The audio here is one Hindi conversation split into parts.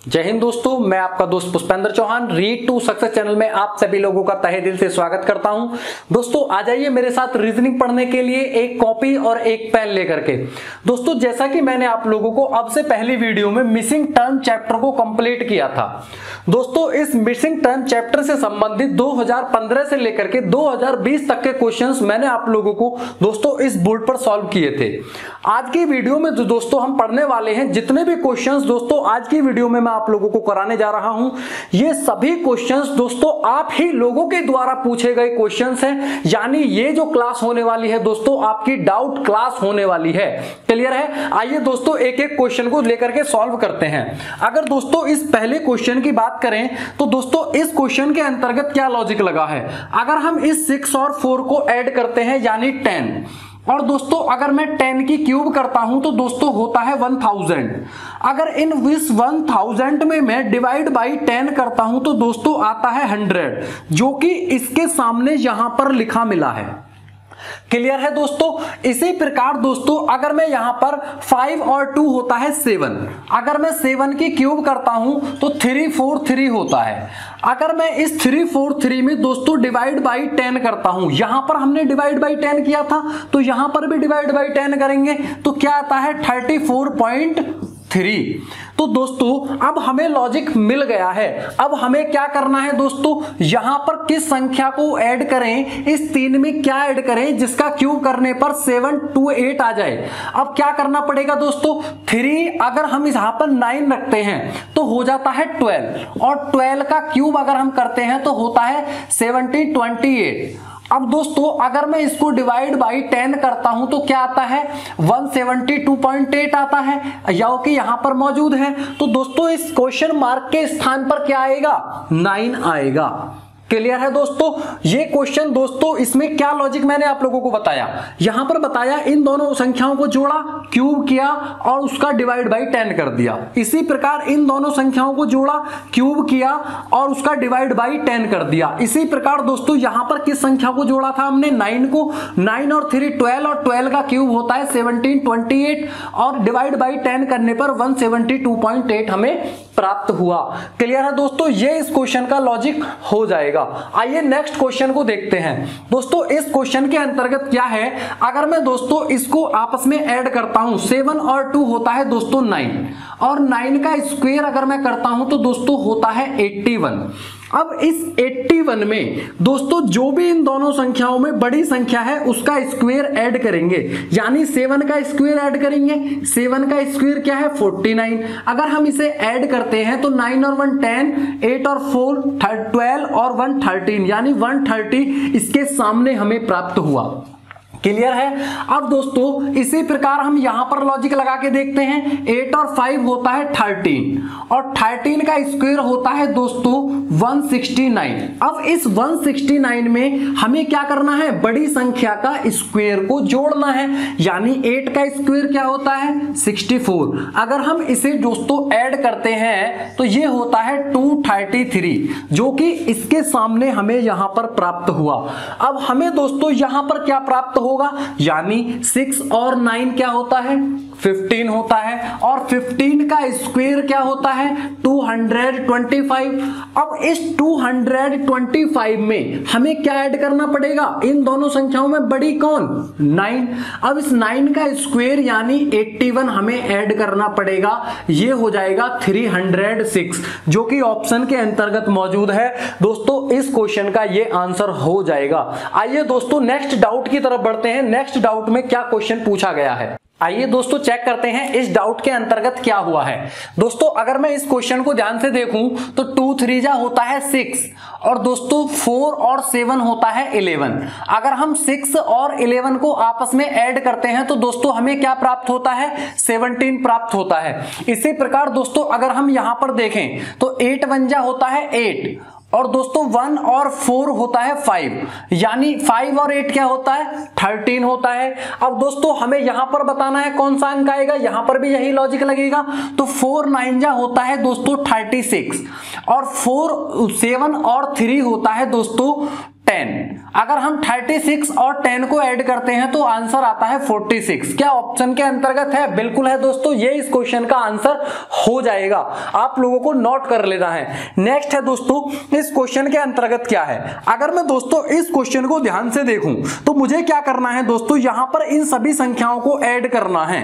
जय हिंद दोस्तों, मैं आपका दोस्त Pushpendra Chauhan read to success channel में आप सभी लोगों का तहे दिल से स्वागत करता हूं। दोस्तों आ जाइए मेरे साथ रीजनिंग पढ़ने के लिए एक कॉपी और एक पेन लेकर के। दोस्तों जैसा कि मैंने आप लोगों को अब से पहली वीडियो में मिसिंग टर्म चैप्टर को कंप्लीट किया था। दोस्तों इस मिसिंग टर्म चैप्टर से संबंधित 2015 से लेकर के 2020 तक के क्वेश्चंस मैंने आप लोगों को दोस्तों इस बोर्ड पर सॉल्व किए थे। आज की वीडियो में जो दोस्तों हम पढ़ने वाले हैं, जितने भी क्वेश्चंस दोस्तों आज की वीडियो में आप लोगों को कराने जा रहा हूं, ये सभी क्वेश्चंस दोस्तों आप ही लोगों के द्वारा पूछे गए क्वेश्चंस हैं। यानी ये जो क्लास होने वाली है दोस्तों आपकी डाउट क्लास होने वाली है। क्लियर है? आइए दोस्तों एक एक क्वेश्चन को लेकर के सॉल्व करते हैं। अगर दोस्तों इस पहले क्वेश्चन की बात करें तो दोस्तों इस क्वेश्चन के अंतर्गत क्या लॉजिक लगा है। अगर हम इस 6 और 4 को ऐड करते हैं यानी 10, और दोस्तों अगर मैं 10 की क्यूब करता हूं तो दोस्तों होता है 1000। अगर इन इस 1000 में मैं डिवाइड बाई 10 करता हूं तो दोस्तों आता है 100, जो कि इसके सामने यहां पर लिखा मिला है। क्लियर है दोस्तों? इसी प्रकार दोस्तों अगर मैं यहां पर 5 और 2 होता है 7, अगर मैं 7 की क्यूब करता हूं तो 343 होता है। अगर मैं इस 343 में दोस्तों डिवाइड बाई 10 करता हूं, यहां पर हमने डिवाइड बाई 10 किया था तो यहां पर भी डिवाइड बाई 10 करेंगे तो क्या आता है 34.3। तो दोस्तों अब हमें लॉजिक मिल गया है। अब हमें क्या करना है दोस्तों, यहां पर किस संख्या को ऐड करें, इस 3 में क्या ऐड करें जिसका क्यूब करने पर 728 आ जाए। अब क्या करना पड़ेगा दोस्तों, 3 अगर हम यहां पर 9 रखते हैं तो हो जाता है 12, और 12 का क्यूब अगर हम करते हैं तो होता है 1728। अब दोस्तों अगर मैं इसको डिवाइड बाई 10 करता हूं तो क्या आता है 172.8 आता है, या कि यहां पर मौजूद है। तो दोस्तों इस क्वेश्चन मार्क के स्थान पर क्या आएगा, 9 आएगा। क्लियर है दोस्तों? ये क्वेश्चन दोस्तों इसमें क्या लॉजिक मैंने आप लोगों को बताया, यहां पर बताया इन दोनों संख्याओं को जोड़ा, क्यूब किया और उसका डिवाइड बाई 10 कर दिया। इसी प्रकार इन दोनों संख्याओं को जोड़ा, क्यूब किया और उसका डिवाइड बाई 10 कर दिया। इसी प्रकार दोस्तों यहां पर किस संख्या को जोड़ा था हमने, 9 को। 9 और 3 12, और 12 का क्यूब होता है 1728, और डिवाइड बाई 10 करने पर 172.8 हमें प्राप्त हुआ। क्लियर है दोस्तों? ये इस क्वेश्चन का लॉजिक हो जाएगा। आइए नेक्स्ट क्वेश्चन को देखते हैं। दोस्तों इस क्वेश्चन के अंतर्गत क्या है, अगर मैं दोस्तों इसको आपस में ऐड करता हूं, 7 और 2 होता है दोस्तों 9, और 9 का स्क्वायर अगर मैं करता हूं तो दोस्तों होता है 81। अब इस 81 में दोस्तों जो भी इन दोनों संख्याओं में बड़ी संख्या है उसका स्क्वायर ऐड करेंगे, यानी 7 का स्क्वायर ऐड करेंगे। 7 का स्क्वायर क्या है 49। अगर हम इसे ऐड करते हैं तो 9 और 1 10, 8 और 4 12 और 1 13, यानी 130 इसके सामने हमें प्राप्त हुआ। क्लियर है? अब दोस्तों इसी प्रकार हम यहां पर लॉजिक लगा के देखते हैं। 8 और 5 होता है 13, और 13 का स्क्वायर होता है दोस्तों 169। अब इस 169 में हमें क्या करना है, बड़ी संख्या का स्क्वायर को जोड़ना है, यानी 8 का स्क्वायर क्या होता है 64। अगर हम इसे दोस्तों ऐड करते हैं तो ये होता है 233, जो कि इसके सामने हमें यहां पर प्राप्त हुआ। अब हमें दोस्तों यहां पर क्या प्राप्त होगा, यानी 6 और 9 क्या होता है 15 होता है, और 15 का स्क्वायर क्या होता है 225। अब इस 225 में हमें क्या ऐड करना पड़ेगा, इन दोनों संख्याओं में बड़ी कौन 9। अब इस 9 का स्क्वायर यानी 81 हमें ऐड करना पड़ेगा, ये हो जाएगा 306, जो कि ऑप्शन के अंतर्गत मौजूद है। दोस्तों इस क्वेश्चन का ये आंसर हो जाएगा। आइए दोस्तों नेक्स्ट डाउट की तरफ बढ़ते हैं। नेक्स्ट डाउट में क्या क्वेश्चन पूछा गया है, आइए दोस्तों चेक करते हैं इस डाउट के अंतर्गत क्या हुआ है। दोस्तों अगर मैं इस क्वेश्चन को ध्यान से देखूं तो 2 3 जा होता है 6, और दोस्तों 4 और 7 होता है 11। अगर हम 6 और 11 को आपस में ऐड करते हैं तो दोस्तों हमें क्या प्राप्त होता है 17 प्राप्त होता है। इसी प्रकार दोस्तों अगर हम यहां पर देखें तो 8 1 जा होता है 8, और दोस्तों 1 और 4 होता है 5, यानी 5 और 8 क्या होता है 13 होता है। अब दोस्तों हमें यहां पर बताना है कौन सा अंक आएगा, यहां पर भी यही लॉजिक लगेगा। तो 4 9 जा होता है दोस्तों 36, और 4 7 और 3 होता है दोस्तों 10। अगर हम 36 और 10 को ऐड करते हैं तो आंसर आता है 46। क्या ऑप्शन के अंतर्गत है? बिल्कुल है दोस्तों, ये इस क्वेश्चन का आंसर हो जाएगा। आप लोगों को नोट कर लेना है। नेक्स्ट है दोस्तों, इस क्वेश्चन के अंतर्गत क्या है। अगर मैं दोस्तों इस क्वेश्चन को ध्यान से देखूं तो मुझे क्या करना है दोस्तों, यहां पर इन सभी संख्याओं को ऐड करना है।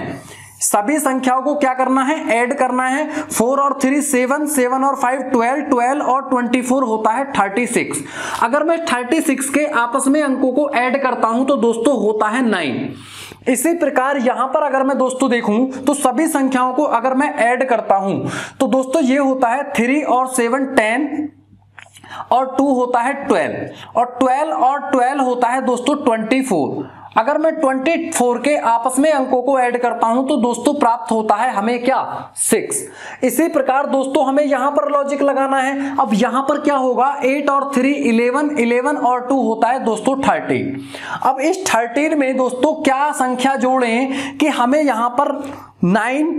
सभी संख्याओं को क्या करना है? ऐड करना है। 4 और 3 7, 7 और 5 12, 12 और 24 होता है 36। अगर मैं 36 के आपस में अंकों को ऐड करता हूं तो दोस्तों होता है 9। इसी प्रकार यहां पर अगर मैं दोस्तों देखूं तो सभी संख्याओं को अगर मैं ऐड करता हूं तो दोस्तों ये होता है 3 और 7 10 और 2 होता है 12 और 12 और 12 होता है दोस्तों 24। अगर मैं 24 के आपस में अंकों को ऐड करता हूं तो दोस्तों प्राप्त होता है हमें क्या? 6। इसी प्रकार दोस्तों हमें यहां पर लॉजिक लगाना है। अब यहां पर क्या होगा? 8 और 3 11, 11 और 2 होता है दोस्तों 13। अब इस 13 में दोस्तों क्या संख्या जोड़ें कि हमें यहां पर 9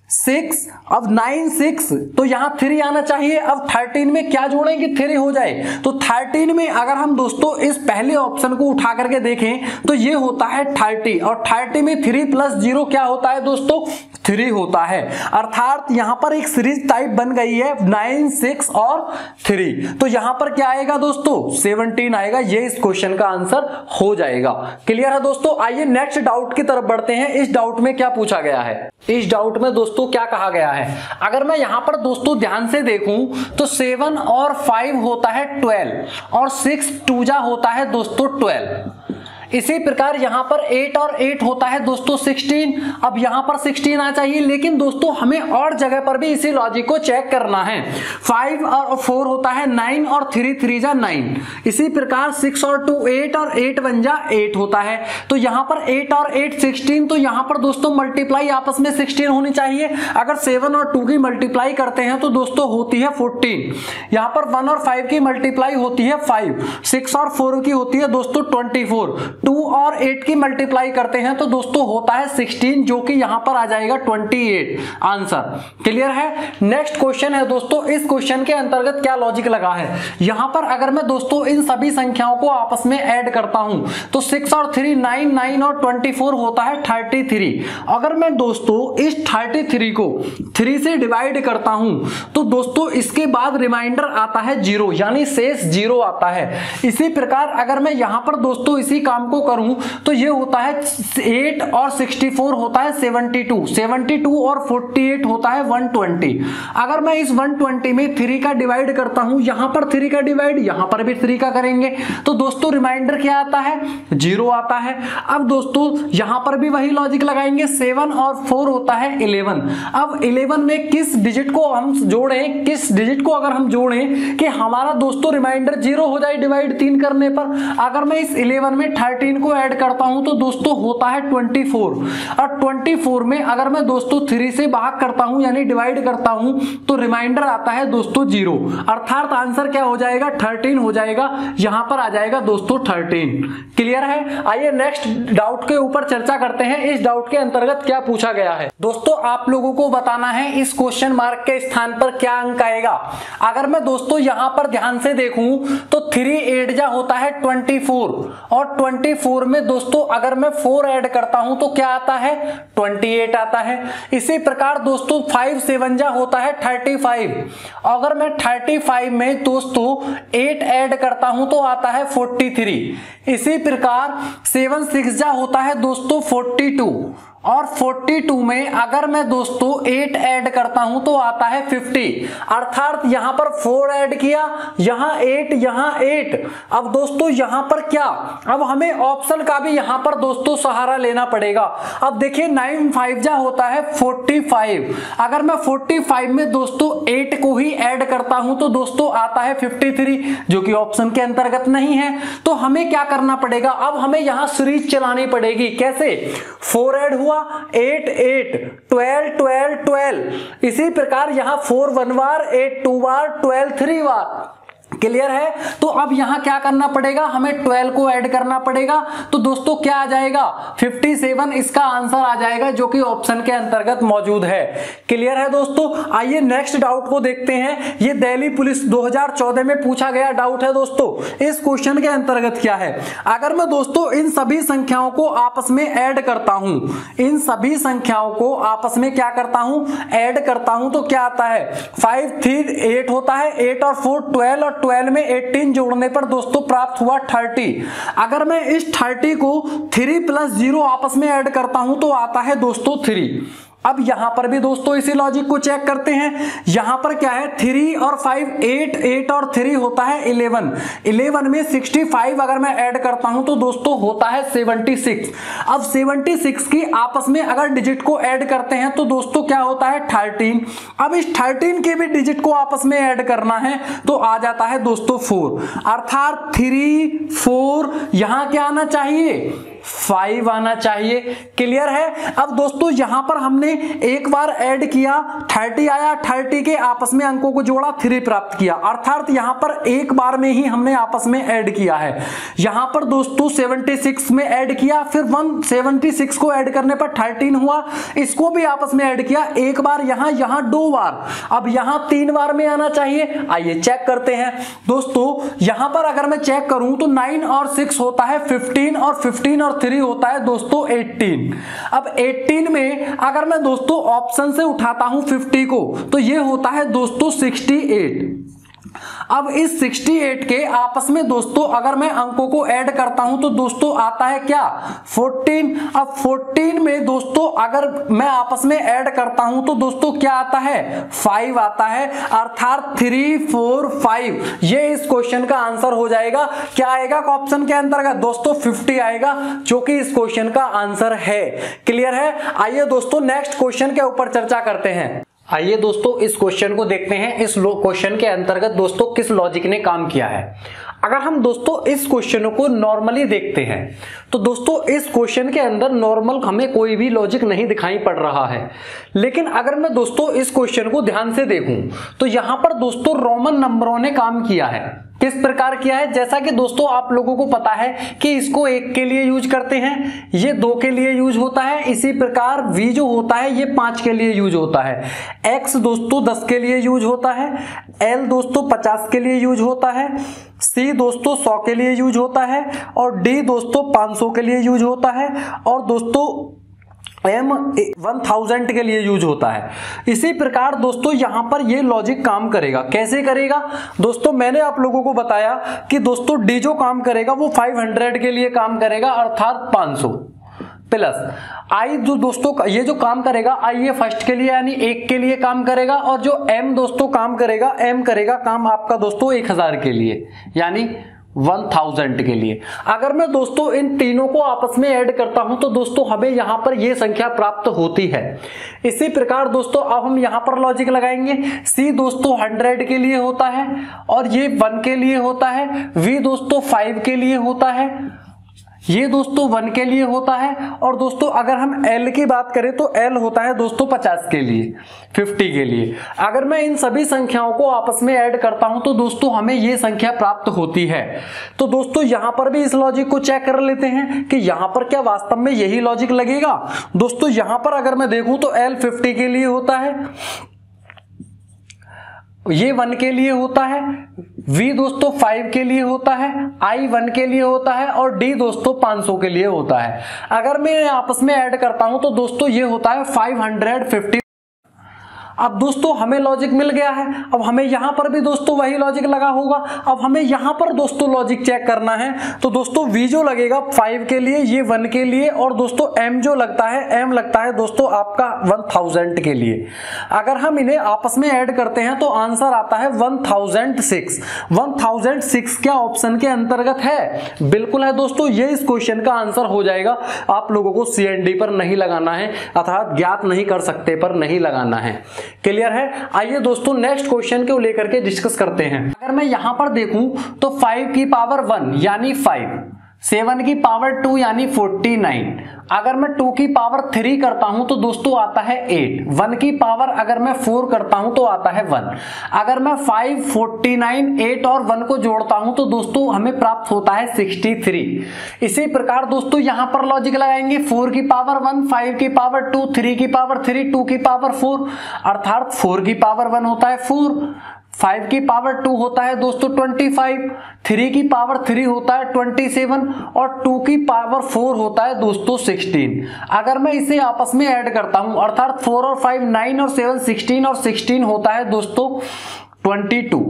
6, अब 9 6 तो यहां 3 आना चाहिए। अब 13 में क्या जोड़ेंगे? 3 हो जाए। तो 13 में अगर हम दोस्तों इस पहले ऑप्शन को उठा करके देखें तो ये होता है 30 और 30 में 3 + 0 क्या होता है दोस्तों? 3 होता है। अर्थात यहां पर एक सीरीज टाइप बन गई है 9 6 और 3। तो यहां पर क्या आएगा दोस्तों? 17 आएगा। ये इस क्वेश्चन का आंसर हो जाएगा। क्लियर है दोस्तों? आइए नेक्स्ट डाउट की तरफ बढ़ते हैं। इस डाउट में क्या पूछा गया है? इस डाउट में दोस्तों क्या कहा गया है? अगर मैं यहां पर दोस्तों ध्यान से देखूं तो 7 और 5 होता है 12 और 6 2 जा होता है दोस्तों 12। इसी प्रकार यहां पर 8 और 8 होता है दोस्तों 16। अब यहां पर 16 आना चाहिए, लेकिन दोस्तों हमें और जगह पर भी इसी लॉजिक को चेक करना है। 5 और 4 होता है 9 और 3 3 जा 9। इसी प्रकार 6 और 2 8 और 8 1 जा 8 होता है। तो यहां पर 8 और 8 16, तो यहां पर दोस्तों मल्टीप्लाई आपस में 16 होनी चाहिए। अगर 7 और 2 की मल्टीप्लाई करते हैं तो दोस्तों होती है 14। यहां पर 1 और 5 की मल्टीप्लाई होती है 5। 6 और 4 की होती है दोस्तों 24। 2 और 8 की मल्टीप्लाई करते हैं तो दोस्तों होता है 16, जो कि यहां पर आ जाएगा 28 आंसर। क्लियर है? नेक्स्ट क्वेश्चन है दोस्तों, इस क्वेश्चन के अंतर्गत क्या लॉजिक लगा है। यहां पर अगर मैं दोस्तों इन सभी संख्याओं को आपस में ऐड करता हूं तो 6 और 3 9, 9 और 24 होता है 33। अगर मैं दोस्तों इस 33 को 3 से डिवाइड करता हूं तो दोस्तों इसके बाद रिमाइंडर आता है 0, यानी शेष 0 आता है। इसी प्रकार अगर मैं यहां पर दोस्तों इसी काम को करूं तो ये होता है 8 और 64 होता है 72, 72 और 48 होता है 120। अगर मैं इस 120 में 3 का डिवाइड करता हूं, यहां पर 3 का डिवाइड, यहां पर भी 3 का करेंगे तो दोस्तों रिमाइंडर क्या आता है? 0 आता है। अब दोस्तों यहां पर भी वही लॉजिक लगाएंगे। 7 और 4 होता है 11। अब 11 में किस डिजिट को हम जोड़ें, किस डिजिट को अगर हम जोड़ें कि हमारा दोस्तों रिमाइंडर 0 हो जाए डिवाइड 3 करने पर। अगर मैं इस 11 में 13 को ऐड करता हूं तो दोस्तों होता है 24 और 24 में अगर मैं दोस्तों 3 से भाग करता हूं यानी डिवाइड करता हूं तो रिमाइंडर आता है दोस्तों 0। अर्थात आंसर क्या हो जाएगा? 13 हो जाएगा। यहां पर आ जाएगा दोस्तों 13। क्लियर है? आइए नेक्स्ट डाउट के ऊपर चर्चा करते हैं। इस डाउट के अंतर्गत क्या पूछा गया है दोस्तों, आप लोगों को बताना है इस क्वेश्चन मार्क के स्थान पर क्या अंक आएगा। अगर मैं दोस्तों यहां पर ध्यान से देखूं तो 3 8 जा होता है 24 और 24 में दोस्तों अगर मैं 4 ऐड करता हूं तो क्या आता है? 28 आता है। इसी प्रकार दोस्तों 5 7 जा होता है 35। अगर मैं 35 में दोस्तों 8 ऐड करता हूं तो आता है 43। इसी प्रकार 7 6 जा होता है दोस्तों 42 और 42 में अगर मैं दोस्तों 8 ऐड करता हूं तो आता है 50। अर्थात यहां पर 4 ऐड किया, यहां 8, यहां 8। अब दोस्तों यहां पर क्या? अब हमें ऑप्शन का भी यहां पर दोस्तों सहारा लेना पड़ेगा। अब देखिए 9 5 जा होता है 45। अगर मैं 45 में दोस्तों 8 को ही ऐड करता हूं तो दोस्तों आता है 53, जो कि ऑप्शन के अंतर्गत नहीं है। तो हमें क्या करना पड़ेगा? अब हमें यहां सीरीज चलानी पड़ेगी। कैसे? 4 ऐड हुआ, 8 8 12 12 12। इसी प्रकार यहां 4 1 बार, 8 2 बार, 12 3 बार। क्लियर है। तो अब यहां क्या करना पड़ेगा, हमें 12 को ऐड करना पड़ेगा। तो दोस्तों क्या आ जाएगा 57 इसका आंसर आ जाएगा, जो कि ऑप्शन के अंतर्गत मौजूद है। क्लियर है दोस्तों। आइए नेक्स्ट डाउट को देखते हैं। ये दिल्ली पुलिस 2014 में पूछा गया डाउट है दोस्तों। इस क्वेश्चन के अंतर्गत क्या है, अगर मैं दोस्तों इन सभी संख्याओं को आपस में ऐड करता हूं, इन सभी संख्याओं को आपस में क्या करता हूं, ऐड करता हूं, तो क्या आता है 5 3 8 होता है, 8 और 4 12 और 12 में 18 जोड़ने पर दोस्तों प्राप्त हुआ 30। अगर मैं इस 30 को 3 + 0 आपस में ऐड करता हूं तो आता है दोस्तों 3। अब यहां पर भी दोस्तों इसी लॉजिक को चेक करते हैं। यहां पर क्या है 3 और 5 8 8 और 3 होता है 11। 11 में 65 अगर मैं ऐड करता हूं तो दोस्तों होता है 76। अब 76 की आपस में अगर डिजिट को ऐड करते हैं तो दोस्तों क्या होता है 13। अब इस 13 के भी डिजिट को आपस में ऐड करना है तो आ जाता है दोस्तों 4, अर्थात 3 4 यहां क्या आना चाहिए 5 आना चाहिए। क्लियर है। अब दोस्तों यहां पर हमने एक बार ऐड किया 30 आया, 30 के आपस में अंकों को जोड़ा 3 प्राप्त किया, अर्थात यहां पर एक बार में ही हमने आपस में ऐड किया है। यहां पर दोस्तों 76 में ऐड किया, फिर 176 को ऐड करने पर 13 हुआ, इसको भी आपस में ऐड किया एक बार, यहां 2 बार, अब यहां 3 बार में आना चाहिए। आइए चेक करते हैं दोस्तों। यहां पर अगर मैं चेक करूं तो 9 और 6 होता है 15 और 15 और 3 होता है दोस्तों 18। अब 18 में अगर मैं दोस्तों ऑप्शन से उठाता हूं 50 को तो ये होता है दोस्तों 68। अब इस 68 के आपस में दोस्तों अगर मैं अंकों को ऐड करता हूं तो दोस्तों आता है क्या 14। अब 14 में दोस्तों अगर मैं आपस में ऐड करता हूं तो दोस्तों क्या आता है 5 आता है, अर्थात 3 4 5 ये इस क्वेश्चन का आंसर हो जाएगा। क्या आएगा ऑप्शन के अंतर्गत दोस्तों 50 आएगा, जो कि इस क्वेश्चन का आंसर है। क्लियर है। आइए दोस्तों नेक्स्ट क्वेश्चन के ऊपर चर्चा करते हैं। आइए दोस्तों इस क्वेश्चन को देखते हैं। इस क्वेश्चन के अंतर्गत दोस्तों किस लॉजिक ने काम किया है। अगर हम दोस्तों इस क्वेश्चन को नॉर्मली देखते हैं तो दोस्तों इस क्वेश्चन के अंदर नॉर्मल हमें कोई भी लॉजिक नहीं दिखाई पड़ रहा है। लेकिन अगर मैं दोस्तों इस क्वेश्चन को ध्यान से देखूं तो यहां पर दोस्तों रोमन नंबरों ने काम किया है। किस प्रकार किया है, जैसा कि दोस्तों आप लोगों को पता है कि इसको 1 के लिए यूज करते हैं, ये 2 के लिए यूज होता है, इसी प्रकार v जो होता है ये 5 के लिए यूज होता है, x दोस्तों 10 के लिए यूज होता है, l दोस्तों 50 के लिए यूज होता है, c दोस्तों 100 के लिए यूज होता है और d दोस्तों 500 के लिए यूज होता है और दोस्तों m 1000 के लिए यूज होता है। इसी प्रकार दोस्तों यहां पर ये लॉजिक काम करेगा। कैसे करेगा दोस्तों, मैंने आप लोगों को बताया कि दोस्तों d जो काम करेगा वो 500 के लिए काम करेगा, अर्थात 500 प्लस i जो दोस्तों ये जो काम करेगा i ये फर्स्ट के लिए यानी 1 के लिए काम करेगा, और जो m दोस्तों काम करेगा m करेगा काम आपका दोस्तों 1000 के लिए यानी 1000 के लिए। अगर मैं दोस्तों इन तीनों को आपस में ऐड करता हूं तो दोस्तों हमें यहां पर ये संख्या प्राप्त होती है। इसी प्रकार दोस्तों अब हम यहां पर लॉजिक लगाएंगे। c दोस्तों 100 के लिए होता है और ये 1 के लिए होता है, v दोस्तों 5 के लिए होता है, ये दोस्तों 1 के लिए होता है, और दोस्तों अगर हम L की बात करें तो L होता है दोस्तों 50 के लिए 50 के लिए। अगर मैं इन सभी संख्याओं को आपस में ऐड करता हूं तो दोस्तों हमें ये संख्या प्राप्त होती है। तो दोस्तों यहां पर भी इस लॉजिक को चेक कर लेते हैं कि यहां पर क्या वास्तव में यही लॉजिक लगेगा। दोस्तों यहां पर अगर मैं देखूं तो L 50 के लिए होता है, ये 1 के लिए होता है, v दोस्तों 5 के लिए होता है, i 1 के लिए होता है और d दोस्तों 500 के लिए होता है। अगर मैं आपस में ऐड करता हूं तो दोस्तों ये होता है 550। अब दोस्तों हमें लॉजिक मिल गया है। अब हमें यहां पर भी दोस्तों वही लॉजिक लगा होगा। अब हमें यहां पर दोस्तों लॉजिक चेक करना है तो दोस्तों v जो लगेगा 5 के लिए, ये 1 के लिए, और दोस्तों m जो लगता है m लगता है दोस्तों आपका 1000 के लिए। अगर हम इन्हें आपस में ऐड करते हैं तो आंसर आता है 1006। 1006 क्या ऑप्शन के अंतर्गत है? बिल्कुल है दोस्तों, ये इस क्वेश्चन का आंसर हो जाएगा। आप लोगों को CND पर नहीं लगाना है, अर्थात ज्ञात नहीं कर सकते पर नहीं लगाना है। क्लियर है। आइए दोस्तों नेक्स्ट क्वेश्चन को लेकर के डिस्कस करते हैं। अगर मैं यहां पर देखूं तो 5 की पावर 1 यानी 5, 7 की पावर 2 यानी 49। अगर मैं 2 की पावर 3 करता हूं तो दोस्तों आता है 8। 1 की पावर अगर मैं 4 करता हूं तो आता है 1। अगर मैं 5, 49, 8 और 1 को जोड़ता हूं तो दोस्तों हमें प्राप्त होता है 63। इसी प्रकार दोस्तों यहां पर लॉजिक लगाएंगे, 4 की पावर 1, 5 की पावर 2, 3 की पावर 3, 2 की पावर 4, अर्थात 4 की पावर 1 होता है 4, 5 की पावर 2 होता है दोस्तों 25, 3 की पावर 3 होता है 27 और 2 की पावर 4 होता है दोस्तों 16। अगर मैं इसे आपस में ऐड करता हूं अर्थात 4 और 5 9 और 7 16 और 16 होता है दोस्तों 22।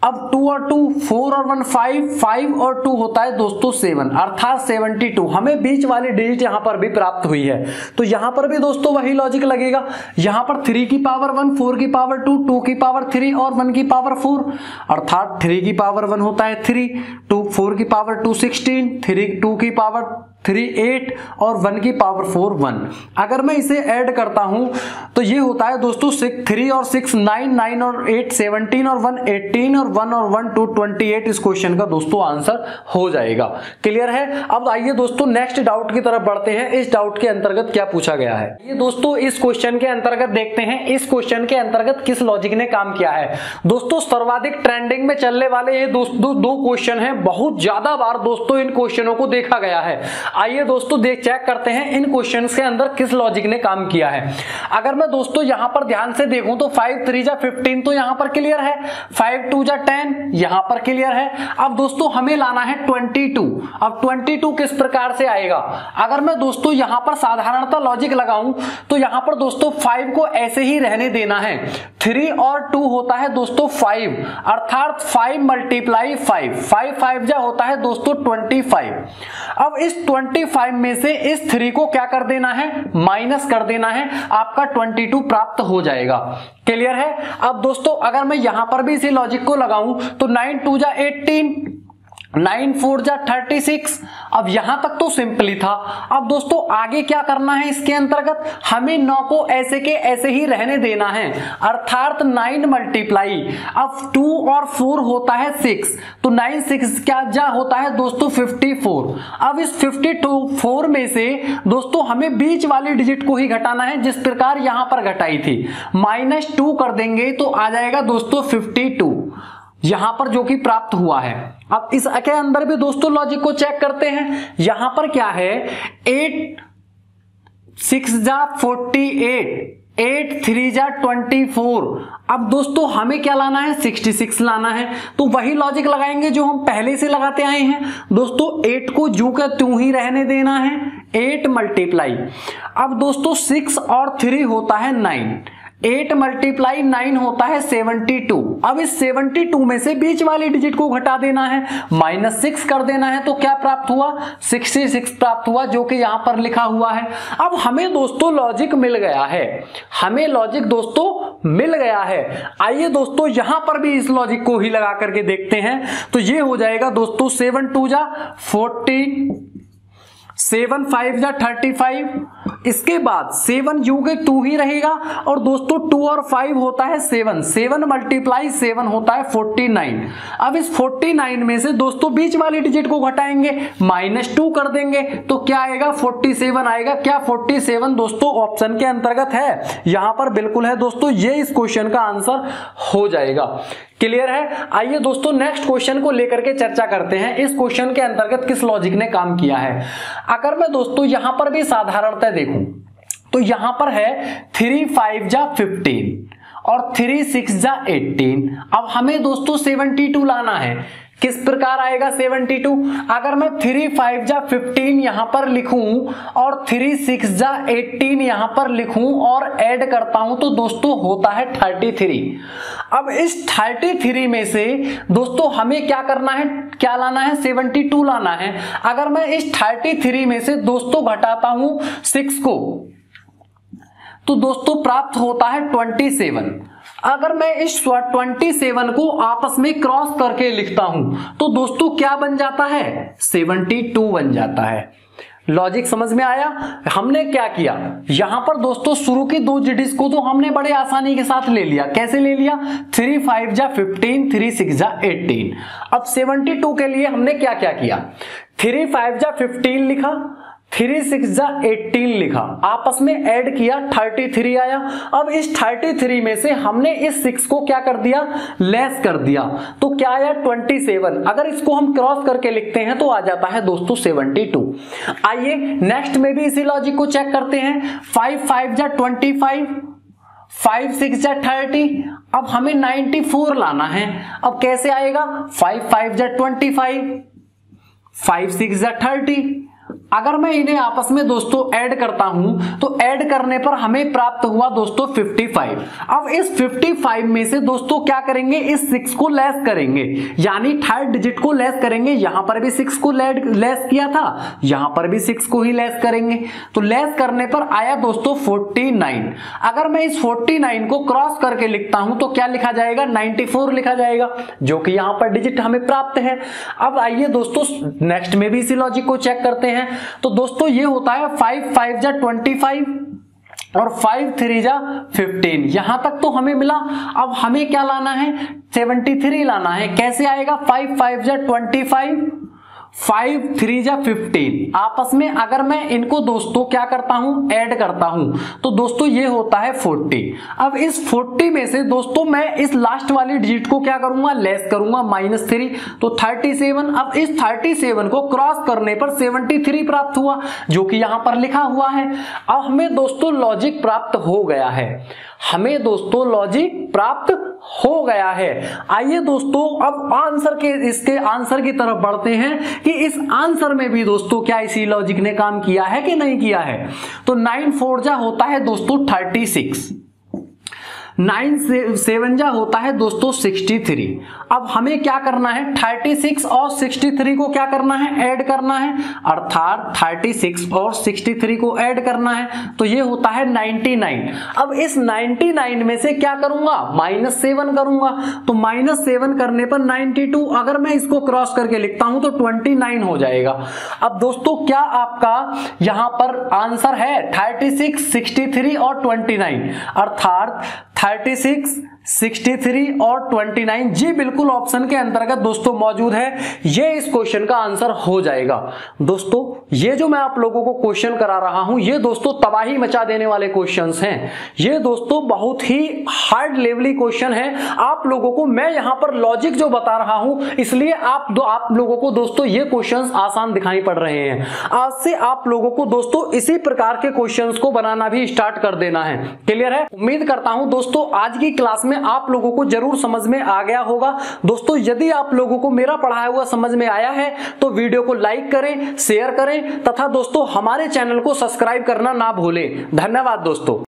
अब 2 और 2 4 और 1 5, 5 और 2 होता है दोस्तों 7 अर्थात 72। हमें बीच वाली डिजिट यहां पर भी प्राप्त हुई है, तो यहां पर भी दोस्तों वही लॉजिक लगेगा। यहां पर 3 की पावर 1, 4 की पावर 2, 2 की पावर 3 और 1 की पावर 4 अर्थात 3 की पावर 1 होता है 3, 2 4 की पावर 2 16, 3 2 की पावर 3 8 और 1 की पावर 4 1। अगर मैं इसे ऐड करता हूं तो ये होता है दोस्तों 3 और 6 9, 9 और 8 17 और 1 18 और 1 और 1 2 28 इस क्वेश्चन का दोस्तों आंसर हो जाएगा। क्लियर है। अब आइए दोस्तों नेक्स्ट डाउट की तरफ बढ़ते हैं। इस डाउट के अंतर्गत क्या पूछा गया है, ये दोस्तों इस क्वेश्चन के अंतर्गत देखते हैं इस क्वेश्चन के अंतर्गत किस लॉजिक ने काम किया है। दोस्तों सर्वाधिक ट्रेंडिंग में चलने वाले ये दोस्तों दो क्वेश्चन हैं, बहुत ज्यादा बार दोस्तों इन क्वेश्चनों को देखा गया है। आइए दोस्तों चेक करते हैं इन क्वेश्चंस के अंदर किस लॉजिक ने काम किया है। अगर मैं दोस्तों यहां पर ध्यान से देखूं तो 5 3 जा 15 तो यहां पर क्लियर है, 5 2 जा 10 यहां पर क्लियर है। अब दोस्तों हमें लाना है 22। अब 22 किस प्रकार से आएगा, अगर मैं दोस्तों यहां पर साधारणतः लॉजिक लगाऊं तो यहां पर दोस्तों 5 को ऐसे ही रहने देना है। 3 और 2 होता है दोस्तों 5 अर्थात 5 मल्टीप्लाई 5, 5 5 जा होता है दोस्तों 25। अब इस 25 में से इस 3 को क्या कर देना है, माइनस कर देना है, आपका 22 प्राप्त हो जाएगा। क्लियर है। अब दोस्तों अगर मैं यहां पर भी इसी लॉजिक को लगाऊं तो 9 2 जा 18, 9 4 जा 36। अब यहां तक तो सिंपल ही था। अब दोस्तों आगे क्या करना है, इसके अंतर्गत हमें 9 को ऐसे के ऐसे ही रहने देना है अर्थात 9 मल्टीप्लाई, अब 2 और 4 होता है 6 तो 9 6 क्या जा होता है दोस्तों 54। अब इस 54 में से दोस्तों हमें बीच वाली डिजिट को ही घटाना है जिस प्रकार यहां पर घटाई थी, -2 कर देंगे तो आ जाएगा दोस्तों 52 यहां पर जो कि प्राप्त हुआ है। अब इस के अंदर भी दोस्तों लॉजिक को चेक करते हैं। यहां पर क्या है, 8 6 जा 48, 8 3 जा 24। अब दोस्तों हमें क्या लाना है, 66 लाना है, तो वही लॉजिक लगाएंगे जो हम पहले से लगाते आए हैं। दोस्तों 8 को जू का त्यों ही रहने देना है, 8 मल्टीप्लाई, अब दोस्तों 6 और 3 होता है 9, 8 मल्टीप्लाई 9 होता है 72। अब इस 72 में से बीच वाली डिजिट को घटा देना है, -6 कर देना है, तो क्या प्राप्त हुआ, 66 प्राप्त हुआ जो कि यहां पर लिखा हुआ है। अब हमें दोस्तों लॉजिक मिल गया है, हमें लॉजिक दोस्तों मिल गया है। आइए दोस्तों यहां पर भी इस लॉजिक को ही लगा करके देखते हैं, तो ये हो जाएगा दोस्तों 7 2 जा 14, 7 5 जा 35, इसके बाद 7 यू के 2 ही रहेगा और दोस्तों 2 और 5 होता है 7, 7 मल्टीप्लाई 7 होता है 49। अब इस 49 में से दोस्तों बीच वाली डिजिट को घटाएंगे, -2 कर देंगे तो क्या आएगा, 47 आएगा। क्या 47 दोस्तों ऑप्शन के अंतर्गत है, यहां पर बिल्कुल है दोस्तों, ये इस क्वेश्चन का आंसर हो जाएगा। क्लियर है। आइए दोस्तों नेक्स्ट क्वेश्चन को लेकर के चर्चा करते हैं, इस क्वेश्चन के अंतर्गत किस लॉजिक ने काम किया है। अगर मैं दोस्तों यहां पर भी साधारणतः देखूं तो यहां पर है 3 5 जा 15 और 3 6 जा 18। अब हमें दोस्तों 72 लाना है, किस प्रकार आएगा 72, अगर मैं 3 5 जा 15 यहां पर लिखूं और 3 6 जा 18 यहां पर लिखूं और ऐड करता हूं तो दोस्तों होता है 33। अब इस 33 में से दोस्तों हमें क्या करना है, क्या लाना है, 72 लाना है। अगर मैं इस 33 में से दोस्तों घटाता हूं 6 को तो दोस्तों प्राप्त होता है 27। अगर मैं इस 27 को आपस में क्रॉस करके लिखता हूं तो दोस्तों क्या बन जाता है, 72 बन जाता है। लॉजिक समझ में आया। हमने क्या किया, यहां पर दोस्तों शुरू की दो डिजिट्स को तो हमने बड़े आसानी के साथ ले लिया। कैसे ले लिया, 3 5 जा 15, 3 6 जा 18। अब 72 के लिए हमने क्या क्या किया, 3 5 जा 15 लिखा, 3 6 जा 18 लिखा, आपस में ऐड किया 33 आया। अब इस 33 में से हमने इस 6 को क्या कर दिया, लेस कर दिया, तो क्या आया 27। अगर इसको हम क्रॉस करके लिखते हैं तो आ जाता है दोस्तों 72। आइए नेक्स्ट में भी इसी लॉजिक को चेक करते हैं। 5 5 जा 25, 5 6 जा 30, अब हमें 94 लाना है। अब कैसे आएगा, 5 5 जा 25, 5 6 जा 30। अगर मैं इन्हें आपस में दोस्तों ऐड करता हूं तो ऐड करने पर हमें प्राप्त हुआ दोस्तों 55। अब इस 55 में से दोस्तों क्या करेंगे, इस 6 को लेस करेंगे, यानी थर्ड डिजिट को लेस करेंगे। यहां पर भी 6 को लेस किया था, यहां पर भी 6 को ही लेस करेंगे, तो लेस करने पर आया दोस्तों 49। अगर मैं इस 49 को क्रॉस करके लिखता हूं तो क्या लिखा जाएगा, 94 लिखा जाएगा, जो कि यहां पर डिजिट हमें प्राप्त है। अब आइए दोस्तों नेक्स्ट में भी इसी लॉजिक को चेक करते हैं। तो दोस्तों ये होता है 5 5 जा 25 और 5 3 जा 15, यहां तक तो हमें मिला। अब हमें क्या लाना है, 73 लाना है। कैसे आएगा, 5 5 जा 25, 5 3 जा 15, आपस में अगर मैं इनको दोस्तों क्या करता हूं, ऐड करता हूं, तो दोस्तों ये होता है 40। अब इस 40 में से दोस्तों मैं इस लास्ट वाली डिजिट को क्या करूंगा, लेस करूंगा, -3, तो 37। अब इस 37 को क्रॉस करने पर 73 प्राप्त हुआ, जो कि यहां पर लिखा हुआ है। अब हमें दोस्तों लॉजिक प्राप्त हो गया है, हमें दोस्तों लॉजिक प्राप्त हो गया है। आइए दोस्तों अब इसके आंसर की तरफ बढ़ते हैं कि इस आंसर में भी दोस्तों क्या इसी लॉजिक ने काम किया है कि नहीं किया है। तो 9 4 जा होता है दोस्तों 36, 9 7 जा होता है दोस्तों 63। अब हमें क्या करना है, 36 और 63 को क्या करना है, ऐड करना है, अर्थात 36 और 63 को ऐड करना है, तो ये होता है 99। अब इस 99 में से क्या करूंगा, -7 करूंगा, तो -7 करने पर 92। अगर मैं इसको क्रॉस करके लिखता हूं तो 29 हो जाएगा। अब दोस्तों क्या आपका यहां पर आंसर है 36, 63 और 29, अर्थात 36, 63 और 29, जी बिल्कुल ऑप्शन के अंतर्गत दोस्तों मौजूद है। ये इस क्वेश्चन का आंसर हो जाएगा। दोस्तों ये जो मैं आप लोगों को क्वेश्चन करा रहा हूं, ये दोस्तों तबाही मचा देने वाले क्वेश्चंस हैं। ये दोस्तों बहुत ही हार्ड लेवली क्वेश्चन है। आप लोगों को मैं यहां पर लॉजिक जो बता रहा हूं, इसलिए आप लोगों को दोस्तों ये क्वेश्चंस आसान दिखाई पड़ रहे हैं। आज से आप लोगों को दोस्तों इसी प्रकार के क्वेश्चंस को बनाना भी स्टार्ट कर देना है। क्लियर है? उम्मीद करता हूं दोस्तों आज की क्लास में आप लोगों को जरूर समझ में आ गया होगा। दोस्तों यदि आप लोगों को मेरा पढ़ाया हुआ समझ में आया है तो वीडियो को लाइक करें, शेयर करें तथा दोस्तों हमारे चैनल को सब्सक्राइब करना ना भूलें। धन्यवाद दोस्तों।